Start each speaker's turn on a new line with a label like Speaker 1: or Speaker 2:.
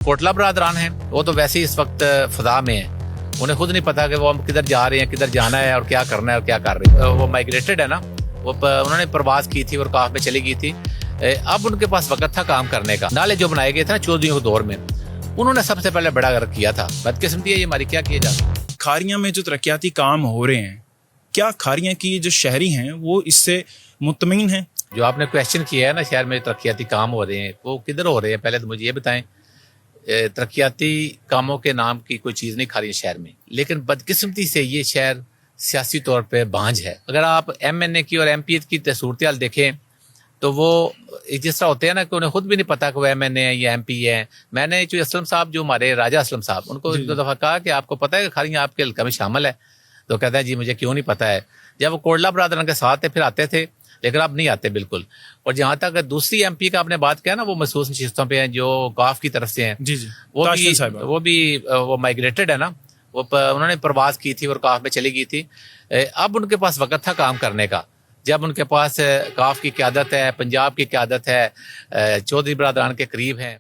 Speaker 1: کوٹلا برادران ہیں، وہ تو ویسے ہی اس وقت فضا میں ہیں، انہیں خود نہیں پتا کہ وہ کدھر جا رہے ہیں، کدھر جانا ہے اور کیا کرنا ہے اور کیا کر رہے ہیں۔ وہ مائگریٹڈ ہے نا، وہ انہوں نے پرواز کی تھی اور کاف میں چلی گئی تھی۔ اب ان کے پاس وقت تھا کام کرنے کا۔ نالے جو بنائے گئے تھے نا چودھریوں کے دور میں، انہوں نے سب سے پہلے بڑا کیا تھا۔ بدقسمتی ہے یہ ہماری، کیا کیا جاتا ہے۔
Speaker 2: کھاریاں میں جو ترقیاتی کام ہو رہے ہیں، کیا کھاریاں کی جو شہری ہیں وہ اس سے مطمئن ہیں؟
Speaker 1: جو آپ نے کویشچن کیا ہے نا، شہر میں ترقیاتی کام ہو رہے ہیں، وہ کدھر ہو رہے ہیں؟ پہلے تو مجھے یہ بتائیں۔ ترقیاتی کاموں کے نام کی کوئی چیز نہیں کھا رہی ہے شہر میں، لیکن بدقسمتی سے یہ شہر سیاسی طور پہ بانجھ ہے۔ اگر آپ ایم این اے کی اور ایم پی کی صورتحال دیکھیں تو وہ جس طرح ہوتے ہیں نا کہ انہیں خود بھی نہیں پتا کہ وہ ایم این اے ہے یا ایم پی ہے۔ میں نے جو اسلم صاحب، جو ہمارے راجہ اسلم صاحب، ان کو ایک دو دفعہ کہا کہ آپ کو پتا ہے کہ کھاریاں آپ کے حلقہ میں شامل ہے؟ تو کہتے ہیں جی مجھے کیوں نہیں پتا ہے۔ جب وہ کوٹلا برادران کے ساتھ پھر آتے تھے، لیکن اب نہیں آتے بالکل۔ اور جہاں تک دوسری ایم پی کا آپ نے بات کیا نا، وہ مخصوص نشستوں پہ ہیں جو گاف کی طرف سے ہیں،
Speaker 2: جی
Speaker 1: وہ بھی مائگریٹڈ ہے نا، وہ انہوں نے پرواز کی تھی اور کاف میں چلی گئی تھی۔ اب ان کے پاس وقت تھا کام کرنے کا، جب ان کے پاس کاف کی قیادت ہے، پنجاب کی قیادت ہے، چودھری برادران کے قریب ہیں۔